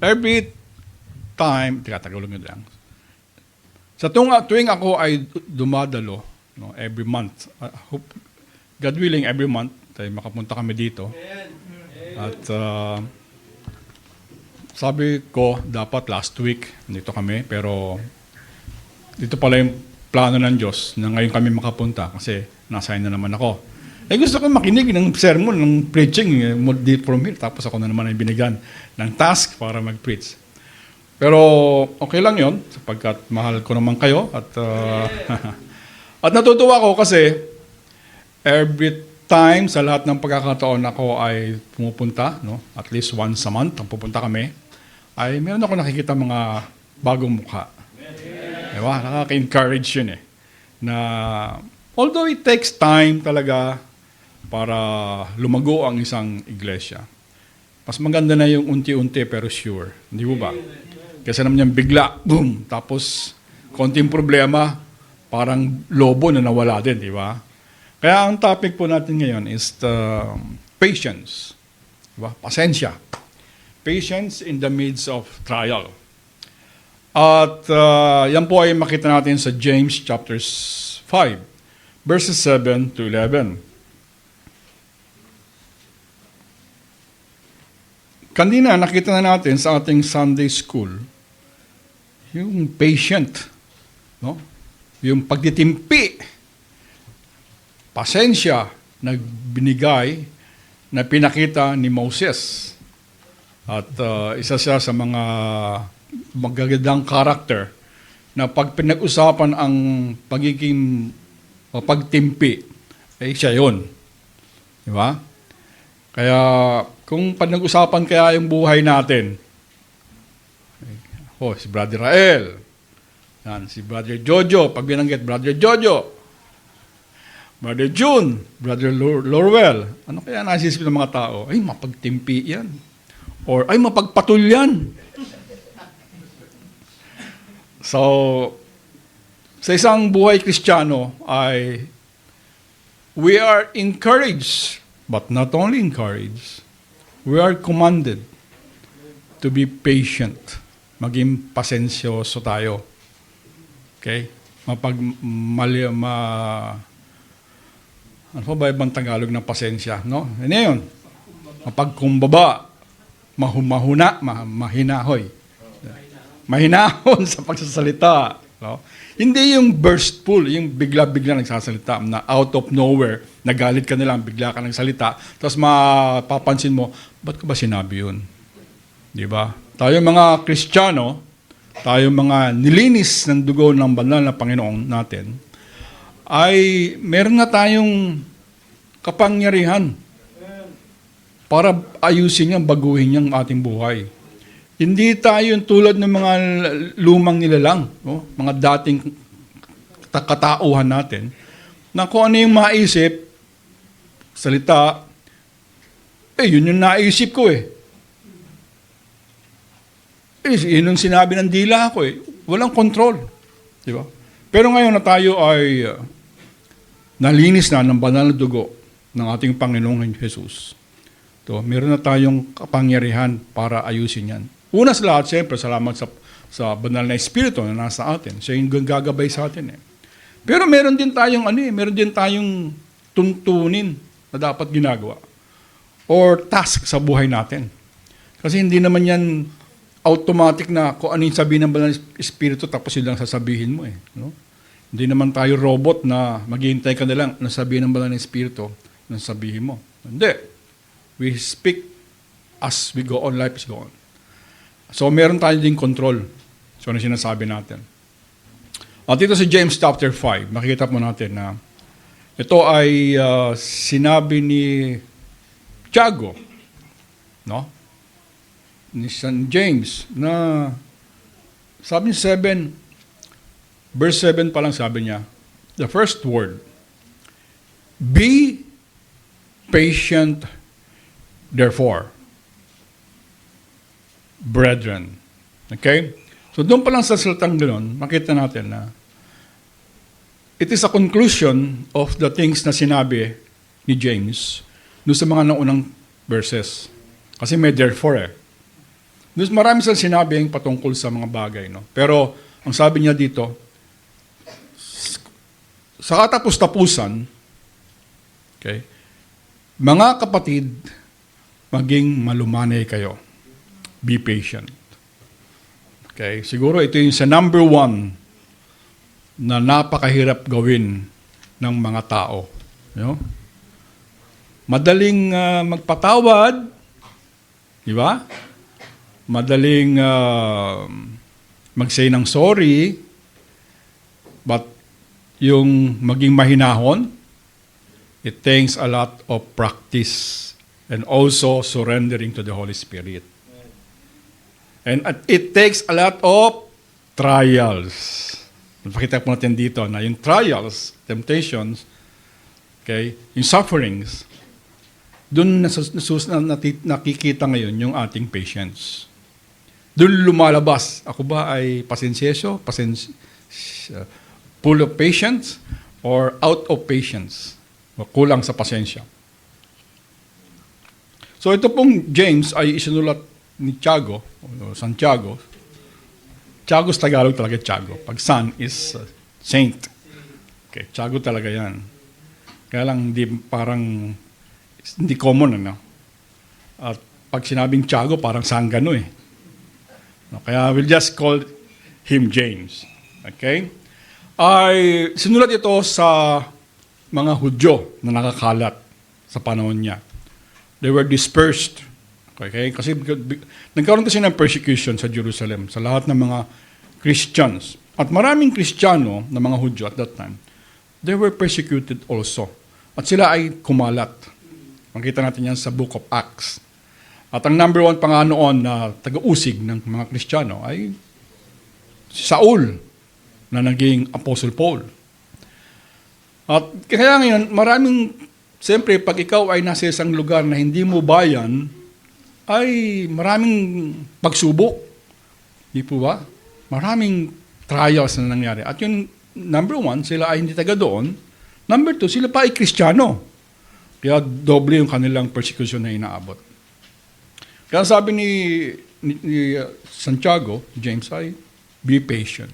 every time, tagalog nyo lang. Sa tuwing ako ay dumadalo, no, every month, hope, God willing, every month, tayo makapunta kami dito. At sabi ko, dapat last week, dito kami, pero dito pala yung plano ng Diyos na ngayon kami makapunta kasi na-assign na naman ako. Gusto ko makinig ng sermon, ng preaching, from here, tapos ako na naman ay binigyan ng task para mag-preach. Pero okay lang yon sapagkat mahal ko naman kayo at at natutuwa ko kasi every time sa lahat ng pagkakataon ako ay pumupunta, no, at least once a month ang pupunta kami, ay meron ako nakikita mga bagong mukha. Diba? Nakaka-encourage yun na although it takes time talaga para lumago ang isang iglesia, mas maganda na yung unti-unti pero sure. Hindi mo ba? Kasi naman yung bigla, boom, tapos konting problema, parang lobo na nawala din, di ba? Kaya ang topic po natin ngayon is patience. Diba? Pasensya. Patience in the midst of trial. At yan po ay makita natin sa James chapter 5, verses 7 to 11. Kanina nakita na natin sa ating Sunday school yung patient, no? Yung pagtitimpi, pasensya na binigay, na pinakita ni Moses. At isa siya sa mga magagandang karakter na pag pinag-usapan ang pagiging pagtimpi, eh siya yun. Di ba? Kaya kung pinag-usapan kaya yung buhay natin, si Brother Rael, yan, si Brother Jojo, pag binanggit, Brother Jojo, Brother June, Brother Lorwell, ano kaya nasisip ng mga tao? Ay, mapagtimpi yan. Or, ay, mapagpatul yan. So, sa isang buhay Kristiyano ay we are encouraged, but not only encouraged, we are commanded to be patient. Maging pasensyoso tayo. Okay? Ano ba ibang Tagalog ng pasensya? No? Ano yun? Mapagkumbaba, mahinahoy. Mahinahon sa pagsasalita. No? Hindi yung burstful, yung bigla-bigla nagsasalita na out of nowhere, nagalit ka nilang, bigla ka nagsalita, tapos mapapansin mo, ba't ko ba sinabi yun? Di ba? Tayo mga Kristiyano, tayo mga nilinis ng dugo ng banal na Panginoon natin, ay meron na tayong kapangyarihan para ayusin niya, baguhin niya ang ating buhay. Hindi tayo tulad ng mga lumang nilalang, no? Mga dating katauhan natin, na kung ano yung maisip, salita, yun yung naisip ko yun yung sinabi ng dila ko Walang control. Di ba? Pero ngayon na tayo ay nalinis na ng banal na dugo ng ating Panginoong Jesus. Meron na tayong kapangyarihan para ayusin yan. Una sa lahat, siyempre, salamat sa banal na Espiritu na nasa atin. Siya yung gagabay sa atin. Pero meron din tayong tuntunin na dapat ginagawa. Or task sa buhay natin. Kasi hindi naman yan automatic na kung ano yung sabihin ng banal na Espiritu tapos yun lang sasabihin mo no? Hindi naman tayo robot na maghihintay ka na lang na sabihin ng banal na Espiritu na sabihin mo. Hindi. We speak as we go on, life is go on. So, meron tayo din control. So, ano sinasabi natin? At dito sa James chapter 5, makikita po natin na ito ay sinabi ni Tiago, no? Ni San James, na sabi niya 7, verse 7 pa lang sabi niya, the first word, be patient, therefore, brethren. Okay? So doon pa lang sa salitang gano'n, makita natin na it is a conclusion of the things na sinabi ni James doon sa mga naunang verses. Kasi may therefore Marami siyang sinabing patungkol sa mga bagay. No? Pero ang sabi niya dito, sa katapus-tapusan, okay, mga kapatid, maging malumanay kayo. Be patient. Okay, siguro ito yung sa number 1 na napakahirap gawin ng mga tao. You know? Madaling magpatawad, di ba? Madaling mag-say ng sorry, but yung maging mahinahon, it takes a lot of practice and also surrendering to the Holy Spirit. And it takes a lot of trials. Napakita po natin dito na yung trials, temptations, okay, yung sufferings, doon nakikita ngayon yung ating patience. Doon lumalabas, ako ba ay pasensyoso, full of patience, or out of patience, o kulang sa pasensya. So ito pong James ay isinulat ni Tiago, o Santiago. Tiago sa Tagalog talaga Tiago. Pag San is saint. Okay, Tiago talaga yan. Kaya lang hindi common, ano? At pag sinabing Tiago, parang sanggano eh. No, kaya we'll just call him James. Okay? Ay sinulat ito sa mga Hudyo na nakakalat sa panahon niya. They were dispersed. Okay? Kasi nagkaroon kasi ng persecution sa Jerusalem, sa lahat ng mga Christians. At maraming Kristiyano na mga Hudyo at that time, they were persecuted also. At sila ay kumalat. Makita natin yan sa Book of Acts. At ang number 1 pa nga noon na taga-usig ng mga Kristiyano ay si Saul na naging Apostle Paul. At kaya ngayon, siyempre, pag ikaw ay nasa isang lugar na hindi mo bayan, ay maraming pagsubok. Di po ba? Maraming trials na nangyari. At yung number 1, sila ay hindi taga doon. Number 2, sila pa ay Kristiyano. Kaya doble yung kanilang persecution na inaabot. Kaya sabi ni Santiago, James ay, be patient.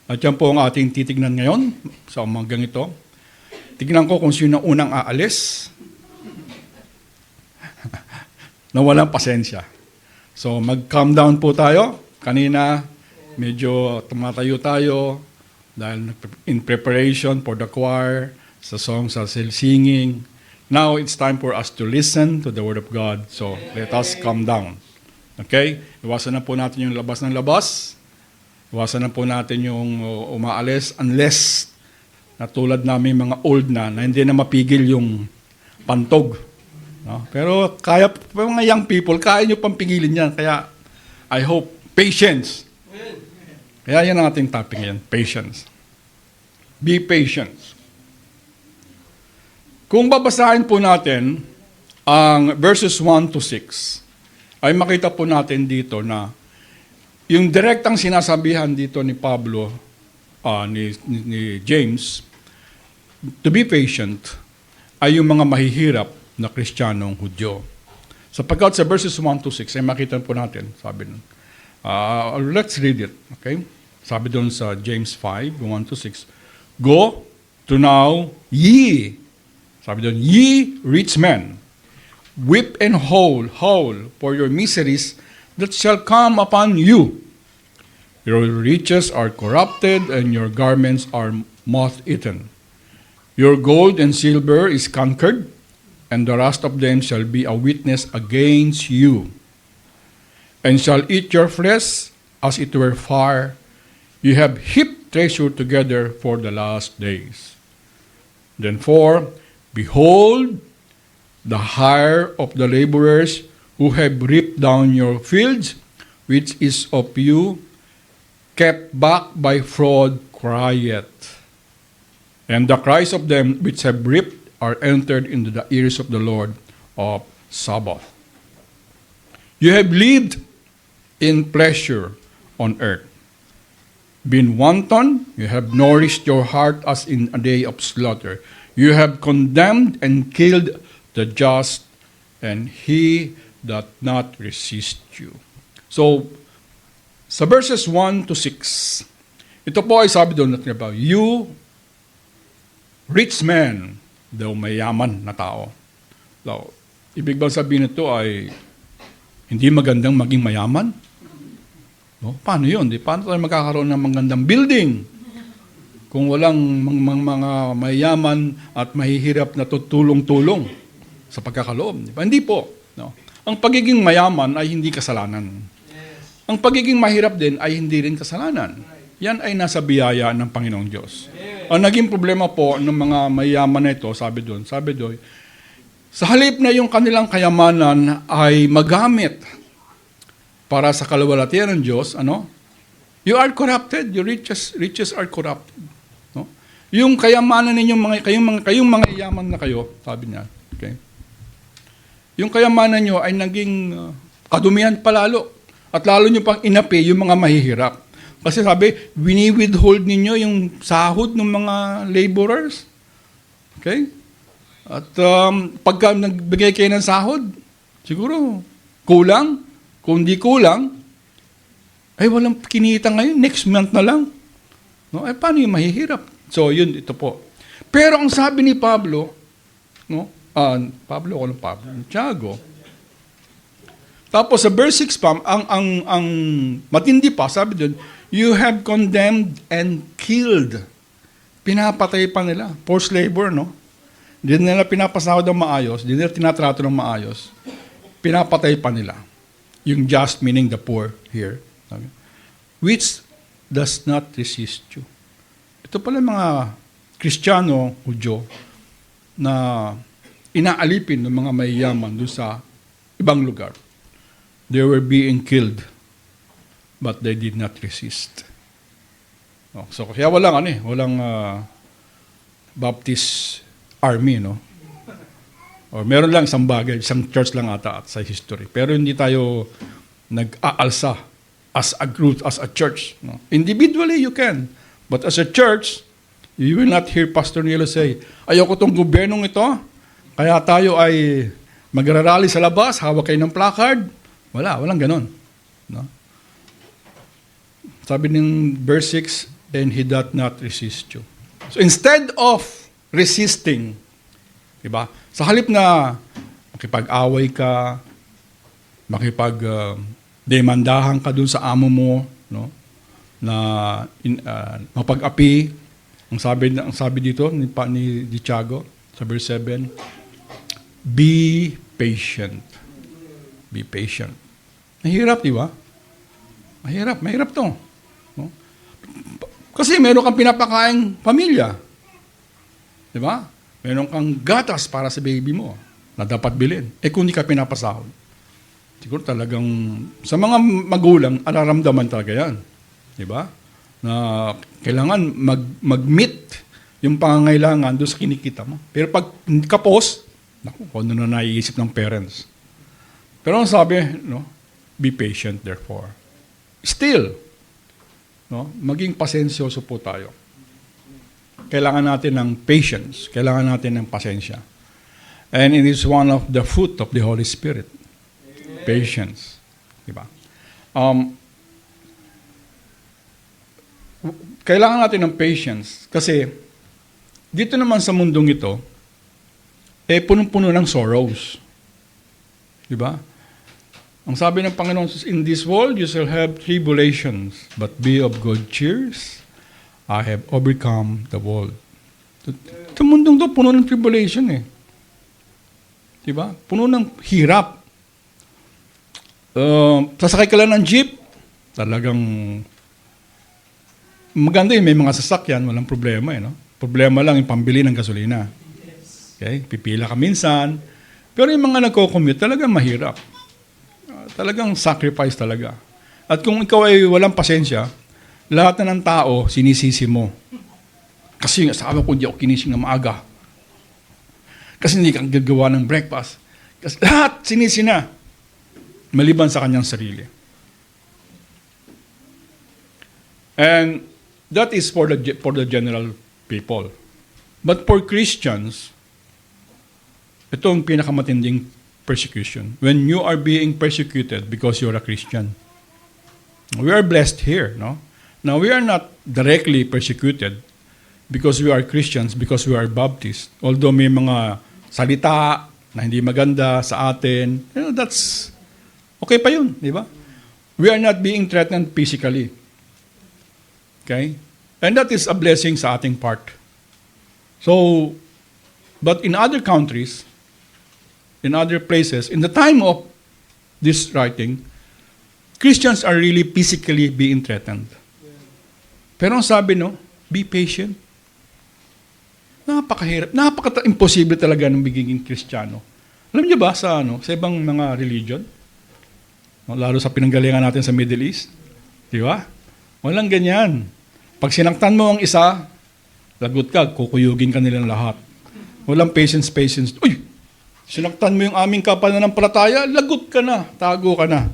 At yan po ang ating titignan ngayon sa umagang ito. Tignan ko kung sino unang aalis na walang pasensya. So mag-calm down po tayo. Kanina, medyo tumatayo tayo dahil in preparation for the choir, sa songs, sa singing. Now, it's time for us to listen to the Word of God. So, let us calm down. Okay? Iwasan na po natin yung labas ng labas. Iwasan na po natin yung umaalis unless na tulad namin mga old na hindi na mapigil yung pantog. No? Pero kaya, mga young people, kaya nyo pang pigilin yan. Kaya, I hope, patience. Kaya yan ang ating topic ngayon, patience. Be patient. Kung babasahin po natin ang verses 1 to 6, ay makita po natin dito na yung direktang sinasabihan dito ni Pablo, ni James, to be patient, ay yung mga mahihirap na Kristiyanong Hudyo. Sapagkat sa verses 1 to 6, ay makita po natin, sabi nun. Let's read it, okay? Sabi doon sa James 5, 1 to 6, go to now ye, sabi doon, ye rich men, weep and howl for your miseries that shall come upon you. Your riches are corrupted, and your garments are moth-eaten. Your gold and silver is conquered, and the rust of them shall be a witness against you, and shall eat your flesh as it were fire. You have heaped treasure together for the last days. Then behold, the hire of the laborers who have reaped down your fields, which is of you, kept back by fraud, crieth. And the cries of them which have reaped are entered into the ears of the Lord of Sabaoth. You have lived in pleasure on earth, been wanton, you have nourished your heart as in a day of slaughter. You have condemned and killed the just, and he doth not resist you. So, sa verses 1 to 6, ito po ay sabi doon natin about, you rich man, daw mayaman na tao. So, ibig bang sabihin nito ay hindi magandang maging mayaman? No? Paano yun? Paano tayo magkakaroon ng magandang building kung walang mga mayaman at mahihirap na tutulong-tulong sa pagkakaloob? Diba? Hindi po. No? Ang pagiging mayaman ay hindi kasalanan. Ang pagiging mahirap din ay hindi rin kasalanan. Yan ay nasa biyaya ng Panginoong Diyos. Ang naging problema po ng mga mayaman na ito, sabi doon, sa halip na yung kanilang kayamanan ay magamit para sa kalwalatian ng Diyos, you are corrupted, your riches are corrupted. No? Yung kayamanan ninyong kayong mga yaman na kayo, sabi niya, okay? Yung kayamanan nyo ay naging kadumihan palalo. At lalo nyo pang inapi yung mga mahihirap. Kasi sabi, wini-withhold ninyo yung sahod ng mga laborers. Okay? At pagka nagbigay kayo ng sahod, siguro kulang. Kung di kulang, ay walang kinita ngayon, next month na lang. No? Ay paano yung mahihirap? So yun, ito po. Pero ang sabi ni Pablo, Tiago, tapos sa verse 6 pa, ang matindi pa, sabi doon, you have condemned and killed. Pinapatay pa nila. Forced labor, no? Hindi nila pinapasahod ng maayos, hindi nila tinatrato ng maayos. Pinapatay pa nila. Yung just meaning the poor here. Which does not resist you. Ito pala mga Kristiyano, Hudyo, na inaalipin ng mga mayayaman doon sa ibang lugar. They were being killed, but they did not resist. So kaya walang Baptist army, no? Or meron lang isang bagay, isang church lang ata sa history. Pero hindi tayo nag-aalsa as a group, as a church. No? Individually, you can. But as a church, you will not hear Pastor Nielo say, ayoko tong gobyernong ito, kaya tayo ay magrarally sa labas, hawak kayo ng placard. Walang ganon. No? Sabi ng verse 6, and he doth not resist you. So instead of resisting, diba? Sa halip na makipag-away ka, makipag-demandahan ka dun sa amo mo, no? Na mapag-api, ang sabi dito ni Tiago, sa verse 7, be patient. Be patient. Mahirap, di ba? Mahirap to. No? Kasi meron kang pinapakaing pamilya. Di ba? Meron kang gatas para sa baby mo na dapat bilhin. Kung hindi ka pinapasahod, siguro talagang, sa mga magulang, alaramdaman talaga yan. Di ba? Na kailangan mag-meet yung pangangailangan doon sa kinikita mo. Pero pag kapos, kung ano na naiisip ng parents. Pero ang sabi, no, be patient therefore. Still, no, maging pasensyoso po tayo. Kailangan natin ng patience. Kailangan natin ng pasensya. And it is one of the fruit of the Holy Spirit. Amen. Patience. Diba? Kailangan natin ng patience kasi dito naman sa mundong ito, punong-puno ng sorrows. Diba? Ang sabi ng Panginoon, in this world you shall have tribulations, but be of good cheers. I have overcome the world. Ito mundong to, puno ng tribulation eh. Diba? Puno ng hirap. Sasakay ka lang ng jeep, talagang maganda yun, may mga sasakyan, walang problema eh. No? Problema lang yung pambili ng gasolina. Okay? Pipila ka minsan. Pero yung mga nagko-commute, talagang mahirap. Talagang sacrifice talaga. At kung ikaw ay walang pasensya, lahat na ng tao, sinisisi mo. Kasi sabi ko, hindi ako kinising na maaga. Kasi hindi ka gagawa ng breakfast. Kasi lahat sinisi na. Maliban sa kanyang sarili. And that is for the general people. But for Christians, ito ang pinakamatinding persecution. When you are being persecuted because you're a Christian. We are blessed here, no? Now, we are not directly persecuted because we are Christians, because we are Baptists. Although may mga salita na hindi maganda sa atin, that's okay pa yun, di ba? We are not being threatened physically. Okay? And that is a blessing sa ating part. So, but in other countries, in other places, in the time of this writing, Christians are really physically being threatened. Pero ang sabi, no, be patient. Napakahirap, imposible talaga ng magiging Kristiyano. Alam niyo ba sa ibang mga religion? Lalo sa pinanggalingan natin sa Middle East. Di ba? Walang ganyan. Pag sinaktan mo ang isa, lagot ka, kukuyugin ka nilang lahat. Walang patience. Uy! Sinaktan mo yung aming kapananampalataya, lagot ka na, tago ka na.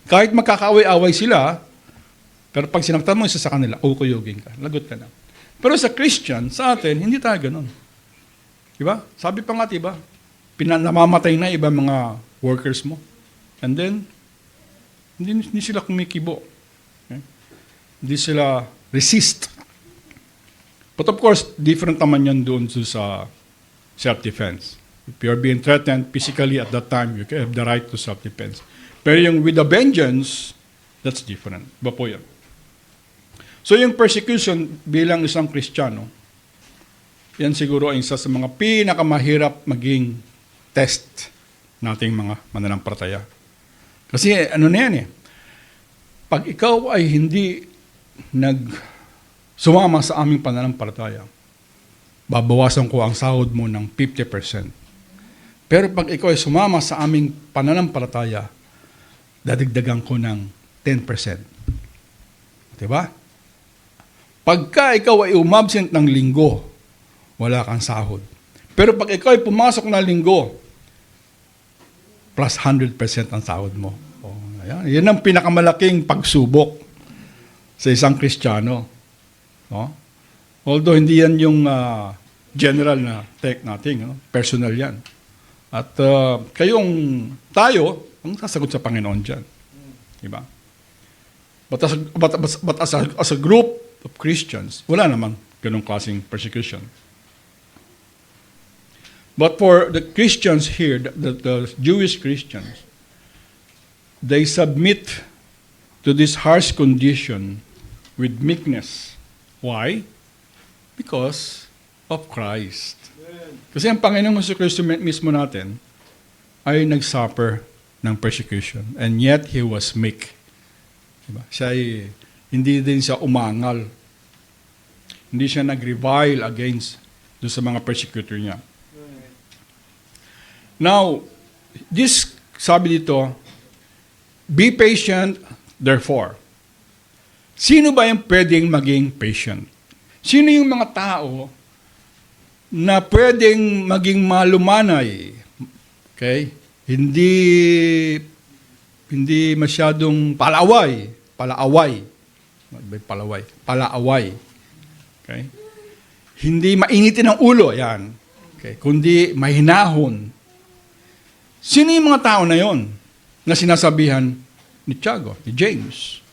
Kahit magkakaaway-away sila, pero pag sinaktan mo isa sa kanila, kukuyugin ka, lagot ka na. Pero sa Christian, sa atin, hindi tayo ganun. Diba? Sabi pa nga, diba? Namamatay na iba mga workers mo. And then, hindi sila kumikibo. Okay? Hindi sila resist. But of course, different naman yan doon sa self-defense. If you're being threatened physically at that time, you have the right to self-defense. Pero yung with a vengeance, that's different. Iba po yan. So yung persecution bilang isang Kristiyano, yan siguro ang isa sa mga pinakamahirap maging test nating mga mananampalataya. Kasi ano na yan eh, pag ikaw ay hindi sumama sa aming pananampalataya, babawasan ko ang sahod mo ng 50%. Pero pag ikaw ay sumama sa aming pananampalataya, dadagdagan ko ng 10%. Diba? Pagka ikaw ay umabsent ng linggo, wala kang sahod. Pero pag ikaw ay pumasok ng linggo, plus 100% ang sahod mo. Yan ang pinakamalaking pagsubok sa isang Kristiyano. No? Although hindi yan yung general na take natin, personal yan. At tayo, ang sasagot sa Panginoon dyan. Diba? But as a group of Christians, wala namang ganong klaseng persecution. But for the Christians here, the Jewish Christians, they submit to this harsh condition with meekness. Why? Because of Christ. Kasi ang Panginoong Jesucristo mismo natin ay nag-suffer ng persecution. And yet, He was meek. Diba? Hindi din siya umangal. Hindi siya nag-revile against doon sa mga persecutor niya. Now, this, sabi dito, be patient, therefore. Sino ba yung pwedeng maging patient? Sino yung mga tao na pwedeng maging malumanay? Okay? Hindi masyadong palaaway. Okay? Hindi mainitin ang ulo, yan. Okay? Kundi mahinahon. Sino yung mga tao na yon na sinasabihan ni Tiago, ni James?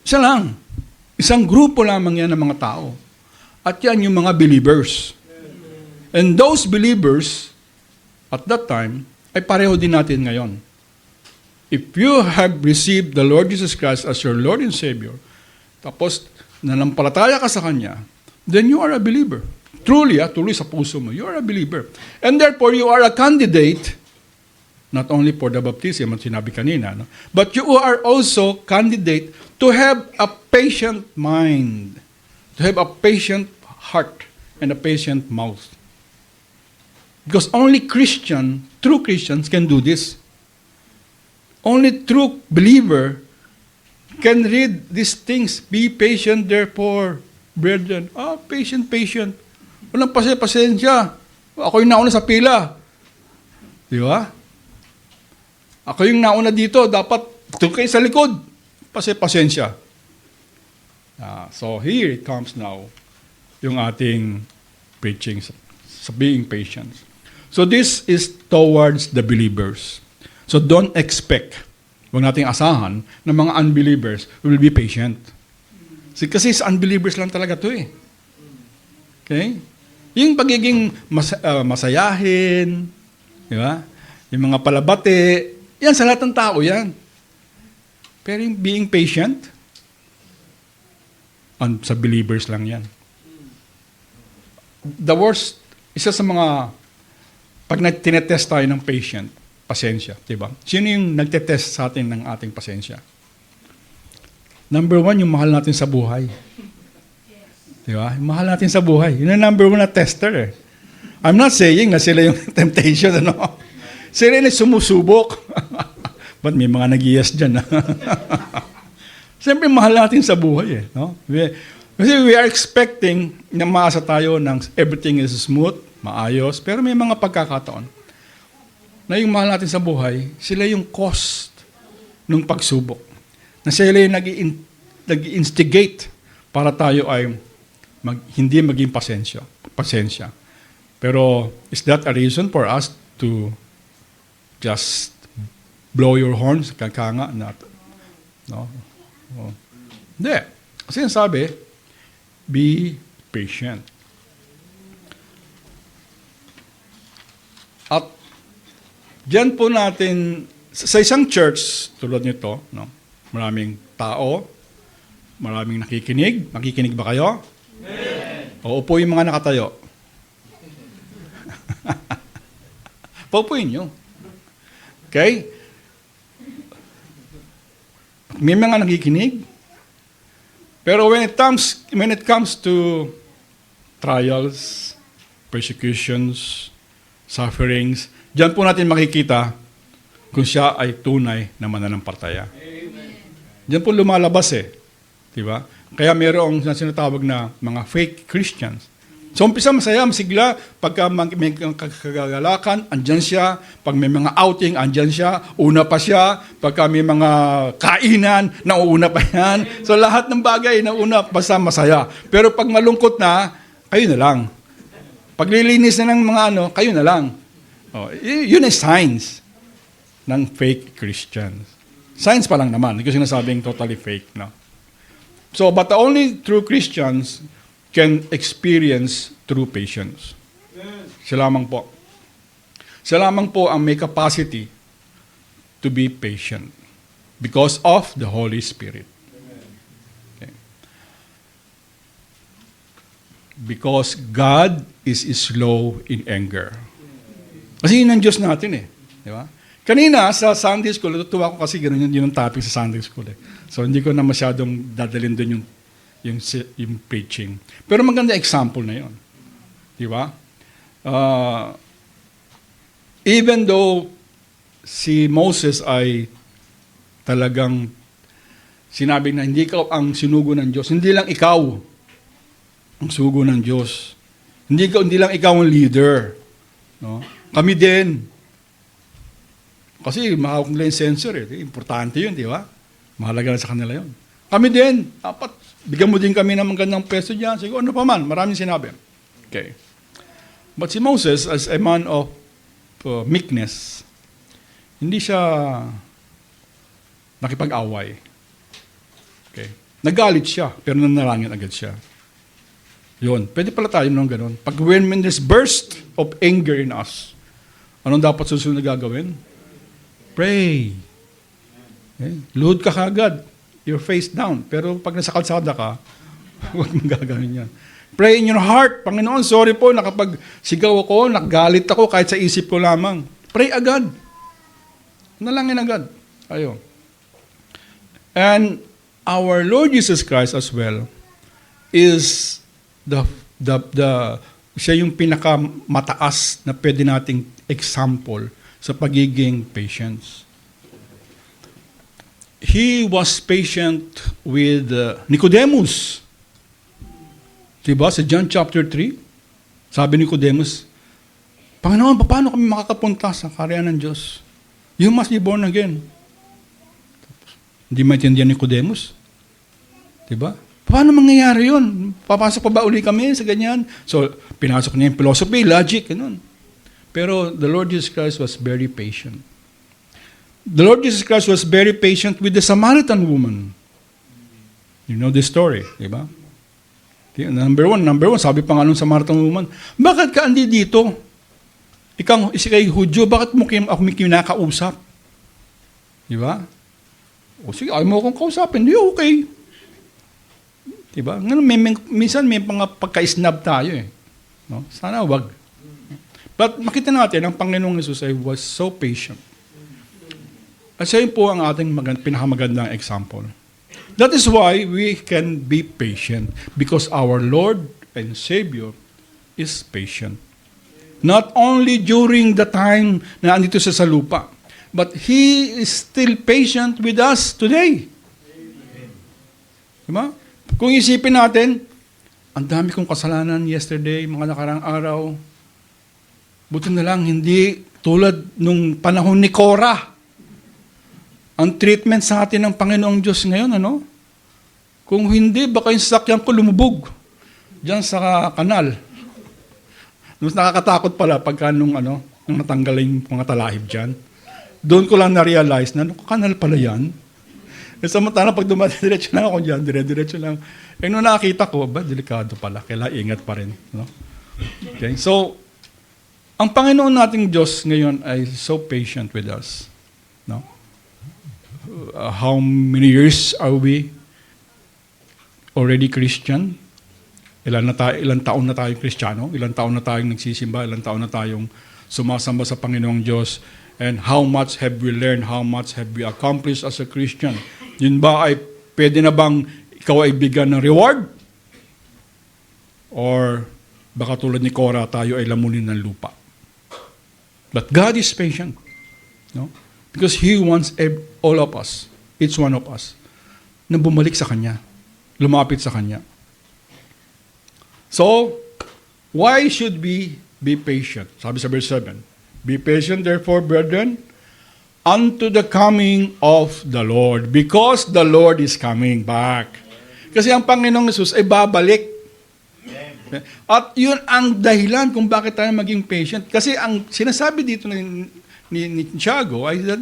Isa lang. Isang grupo lamang yan ng mga tao. At yan yung mga believers. And those believers, at that time, ay pareho din natin ngayon. If you have received the Lord Jesus Christ as your Lord and Savior, tapos nanampalataya ka sa Kanya, then you are a believer. Truly, tuloy sa puso mo, you are a believer. And therefore, you are a candidate, not only for the baptism, at sinabi kanina, no? But you are also candidate to have a patient mind, to have a patient heart, and a patient mouth. Because only true Christians can do this. Only true believer can read these things. Be patient, therefore, brethren. Patient. Walang pasensya. Ako yung nauna sa pila. Di ba? Ako yung nauna dito. Dapat doon kayo sa likod. Pasensya. So here it comes now, yung ating preaching sa being patient. So this is towards the believers. So don't expect huwag nating asahan na mga unbelievers will be patient. Kasi sa unbelievers lang talaga to eh. Okay? Yung pagiging masayahin, di ba? Yung mga palabate, yan sa lahat ng tao yan. Pero yung being patient, sa believers lang yan. The worst, isa sa mga, pag tinetest tayo ng patient, pasensya, di ba? Sino yung nagtetest sa atin ng ating pasensya? Number one, yung mahal natin sa buhay. Di ba? Yung mahal natin sa buhay. Yun ang number one na tester eh. I'm not saying na sila yung temptation, ano? Sila yung sumusubok. But may mga nag-yes dyan. Siyempre, mahal natin sa buhay eh. No? Kasi we are expecting na maasa tayo ng everything is smooth, maayos, pero may mga pagkakataon na yung mahal natin sa buhay, sila yung cost ng pagsubok. Na sila yung nag-instigate para tayo ay hindi maging pasensya. Pero is that a reason for us to just blow your horns? Kakanga? No? Oh. Hindi. Kasi yung sabi, be patient. At diyan po natin, sa isang church, tulad nito, no? Maraming tao, maraming nakikinig. Nakikinig ba kayo? Amen. O upo yung mga nakatayo. Paupuin nyo. Okay? May mga nakikinig. Pero when it comes to trials, persecutions, sufferings, diyan po natin makikita kung siya ay tunay na mananampalataya. Diyan po lumalabas eh. Diba? Kaya mayroong sinatawag na mga fake Christians. So, umpisa masaya, masigla. Pagka may kagalakan, andyan siya. Pag may mga outing, andyan siya. Una pa siya. Pagka may mga kainan, nauuna pa yan. So, lahat ng bagay, nauna, basta masaya. Pero pag malungkot na, kayo na lang. Pag lilinis na ng mga kayo na lang. Oh, yun ay signs ng fake Christians. Signs pa lang naman. Hindi ko sinasabing totally fake. No? So, but the only true Christians can experience true patience. Siya lamang po. Siya lamang po ang may capacity to be patient because of the Holy Spirit. Okay. Because God is slow in anger. Kasi yun ang Diyos natin eh. Di ba? Kanina, sa Sunday School, natutuwa ko kasi gano'n yun ang topic sa Sunday School eh. So, hindi ko na masyadong dadalhin doon yung preaching. Pero maganda example na yun. Di ba? Even though si Moses ay talagang sinabi na hindi ikaw ang sinugo ng Diyos, hindi lang ikaw ang sugo ng Diyos. Hindi lang ikaw ang leader. No? Kami din. Kasi mahawak nila yung sensor eh. Importante yun, di ba? Mahalaga na sa kanila yun. Kami din. Dapat, bigyan mo din kami ng magandang peso dyan. Sige, ano pa man. Maraming sinabi. Okay. But si Moses, as a man of meekness, hindi siya nakipag-away. Okay. Nagalit siya, pero nanalangin agad siya. Yun. Pwede pala tayo nung ganun. Pag when there's burst of anger in us, anong dapat susunod na gagawin? Pray. Okay. Luhod ka kagad. Your face down. Pero pag nasa kalsada ka, huwag mong gagawin yan. Pray in your heart. Panginoon, sorry po, nakapagsigaw ako, nakagalit ako kahit sa isip ko lamang. Pray agad. Nalangin agad. Ayun. And our Lord Jesus Christ as well is siya yung pinakamataas na pwede nating example sa pagiging patience. He was patient with Nicodemus. Diba? Sa John chapter 3, sabi ni Nicodemus, Panginoon, paano kami makakapunta sa kaharian ng Diyos? You must be born again. Hindi maintindihan ni Nicodemus. Diba? Paano mangyayari yun? Papasok pa ba uli kami sa ganyan? So, pinasok niya yung philosophy, logic, ganun. Pero the Lord Jesus Christ was very patient. The Lord Jesus Christ was very patient with the Samaritan woman. You know the story, di ba? Okay, number one, sabi pa nga nung Samaritan woman, bakit ka andi dito? Ikaw, kay Hudyo, bakit mo ako may kinakausap? Di ba? O sige, ayaw mo akong kausapin. Di, okay. Di ba? Minsan may mga pagka-snub tayo eh. No? Sana wag. But makita natin, ang Panginoong Jesus ay was so patient. At siya po ang ating pinakamagandang example. That is why we can be patient, because our Lord and Savior is patient. Not only during the time na andito siya sa lupa, but He is still patient with us today. Diba? Kung isipin natin, ang dami kong kasalanan yesterday, mga nakarang araw, buti na lang hindi tulad nung panahon ni Korah. Ang treatment sa atin ng Panginoong Diyos ngayon, ano? Kung hindi, baka yung sasakyan ko lumubog diyan sa kanal. Mas nakakatakot pala pagka nung natanggal yung mga talahib dyan. Doon ko lang na-realize na, kanal pala yan. E samantala, pag dumadiretso lang ako dyan, dire-diretso lang. E nung nakakita ko, delikado pala. Kailangan ingat pa rin. No? Okay? So, ang Panginoon nating Diyos ngayon ay so patient with us. No? How many years are we already Christian? Ilang taon na tayong Kristiyano? Ilang taon na tayong nagsisimba? Ilang taon na tayong sumasamba sa Panginoong Diyos? And how much have we learned? How much have we accomplished as a Christian? Yun ba ay pwede na bang ikaw ay bigyan ng reward? Or baka tulad ni Korah, tayo ay lamunin ng lupa? But God is patient. No? Because He wants all of us, each one of us, na bumalik sa Kanya, lumapit sa Kanya. So, why should we be patient? Sabi sa verse 7, be patient therefore, brethren, unto the coming of the Lord, because the Lord is coming back. Kasi ang Panginoong Jesus ay babalik. At yun ang dahilan kung bakit tayo maging patient. Kasi ang sinasabi dito ni Tiago ay that,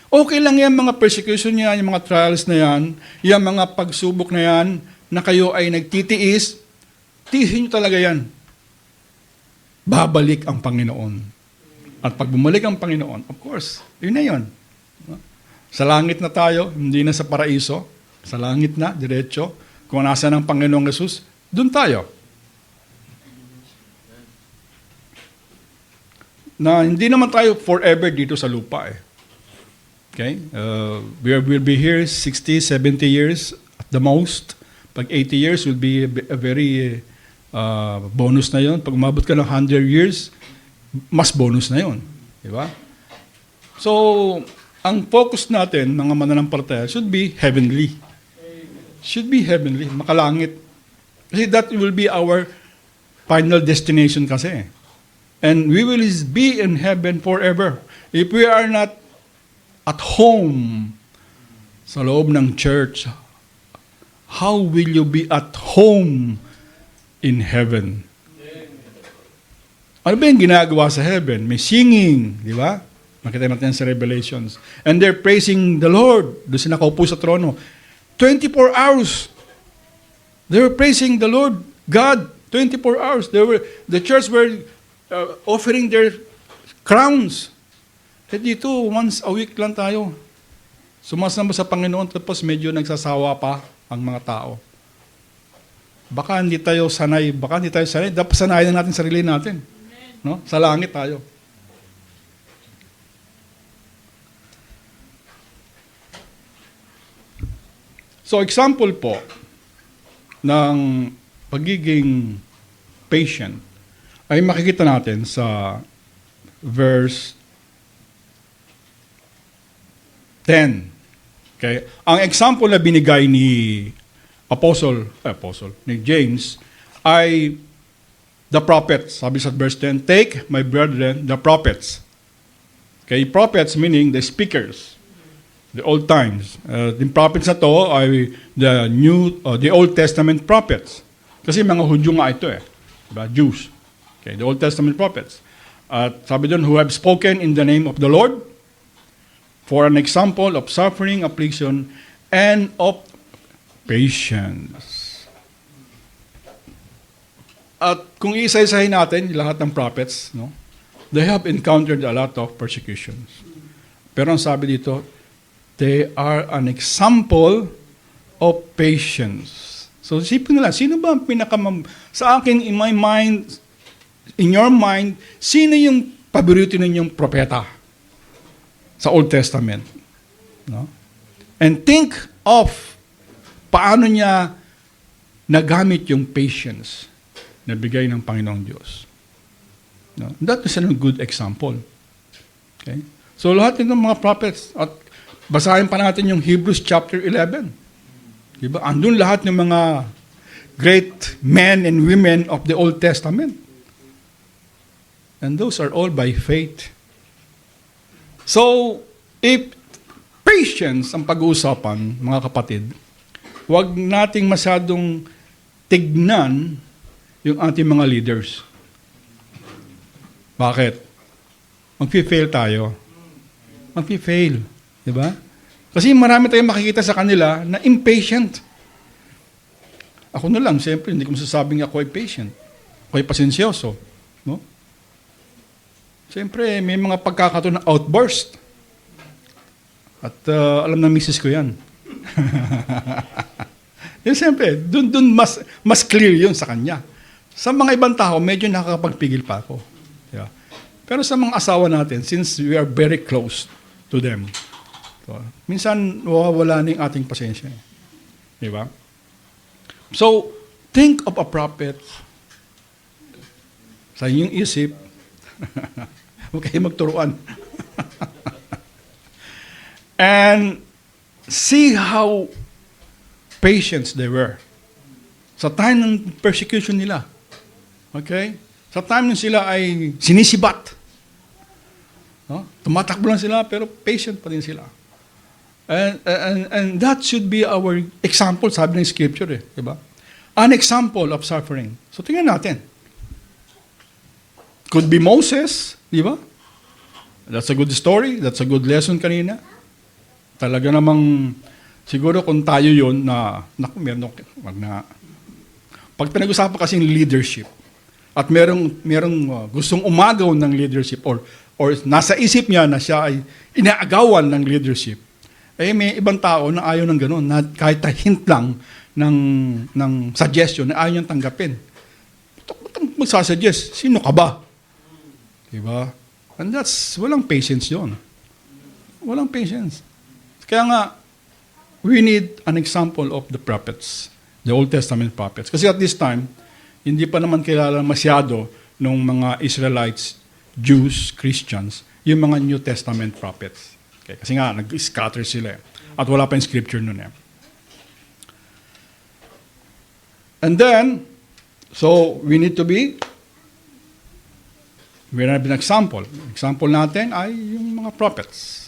okay lang yan mga persecution yan, yung mga trials na yan, yung mga pagsubok na yan, na kayo ay nagtitiis, tiisin nyo talaga yan. Babalik ang Panginoon. At pag bumalik ang Panginoon, of course, yun na yun. Sa langit na tayo, hindi na sa paraiso, sa langit na, diretso, kung nasa ng Panginoong Jesus, dun tayo. Na hindi naman tayo forever dito sa lupa eh. Okay? We will be here 60, 70 years at the most. Pag 80 years will be a very bonus na yon. Pag umabot ka ng 100 years, mas bonus na yon. Diba? So, ang focus natin, mga mananampalataya, should be heavenly. Should be heavenly, makalangit. Kasi that will be our final destination kasi. And we will be in heaven forever. If we are not at home sa loob ng church, how will you be at home in heaven? Ano ba yung ginagawa sa heaven? May singing, di ba? Makita natin sa Revelations. And they're praising the Lord. Doon sila nakaupo sa trono. 24 hours. They were praising the Lord, God, 24 hours. The church were offering their crowns. Eh dito, once a week lang tayo. Sumasamba sa Panginoon, tapos medyo nagsasawa pa ang mga tao. Baka hindi tayo sanay. Dapat sanayin na natin sarili natin. No? Sa langit tayo. So, example po ng pagiging patient ay makikita natin sa verse 10. Okay? Ang example na binigay ni ni James ay the prophets. Sabi sa verse 10, take, my brethren, the prophets. Okay, prophets meaning the speakers, the old times. The prophets na to ay the Old Testament prophets. Kasi mga Hudyo nga ito eh. Diba? Jews. Okay, the Old Testament prophets. At sabi doon, who have spoken in the name of the Lord for an example of suffering, affliction, and of patience. At kung isa-isahin natin lahat ng prophets, no, they have encountered a lot of persecutions. Pero ang sabi dito, they are an example of patience. So, isipin nila, sino ba ang sa akin, in my mind, in your mind, sino yung paborito ninyong propeta sa Old Testament? No? And think of paano niya nagamit yung patience na bigay ng Panginoong Diyos. No? That is a good example. Okay? So, lahat ng mga prophets, at basahin pa natin yung Hebrews chapter 11. Diba? Andun lahat ng mga great men and women of the Old Testament. And those are all by faith. So, if patience ang pag-uusapan, mga kapatid, huwag nating masyadong tignan yung ating mga leaders. Bakit? Mag-fail tayo. Mag-fail. Diba? Kasi marami tayong makikita sa kanila na impatient. Ako na lang, siyempre, hindi ko masasabing ako ay patient. Ako ay pasensyoso. No? Siyempre, may mga pagkakataon na outburst. At alam ng misis ko yan. Yun, siyempre, dun mas clear yun sa kanya. Sa mga ibang tao, medyo nakakapagpigil pa ako. Yeah. Pero sa mga asawa natin, since we are very close to them, so, minsan wala na yung ating pasensya. Di ba? So, think of a prophet sa inyong isip. Huwag kayo magturuan. And see how patient they were. Sa time ng persecution nila. Okay? Sa time nung sila ay sinisibat. No? Tumatakbo lang sila, pero patient pa din sila. And that should be our example, sabi ng Scripture. Diba? An example of suffering. So tingnan natin. Could be Moses, di ba? That's a good story. That's a good lesson kanina. Talaga namang, siguro kung tayo yun na, pag pinag-usapan kasing leadership, at merong gustong umagaw ng leadership, or nasa isip niya na siya ay inaagawan ng leadership, eh may ibang tao na ayaw ng ganun, na kahit a hint lang ng suggestion na ayaw niyang tanggapin. Ba't magsasuggest? Sino ka ba? Diba? And walang patience yun. Walang patience. Kaya nga, we need an example of the prophets, the Old Testament prophets. Kasi at this time, hindi pa naman kilala masyado ng mga Israelites, Jews, Christians, yung mga New Testament prophets. Okay? Kasi nga, nag-scatter sila. At wala pa yung scripture nun. And then, so we need to be, we have an example. Example natin ay yung mga prophets.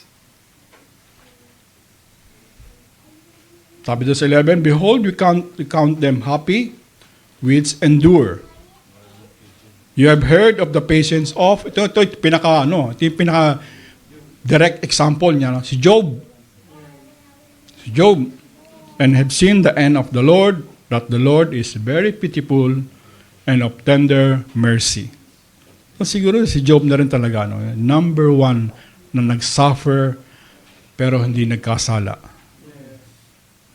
Sabi doon sa 11, behold, we count them happy which endure. You have heard of the patience of, ito yung pinaka direct example niya, no? Si Job. And have seen the end of the Lord, that the Lord is very pitiful and of tender mercy. So siguro si Job na rin talaga, no? Number 1 na nag-suffer pero hindi nagkasala.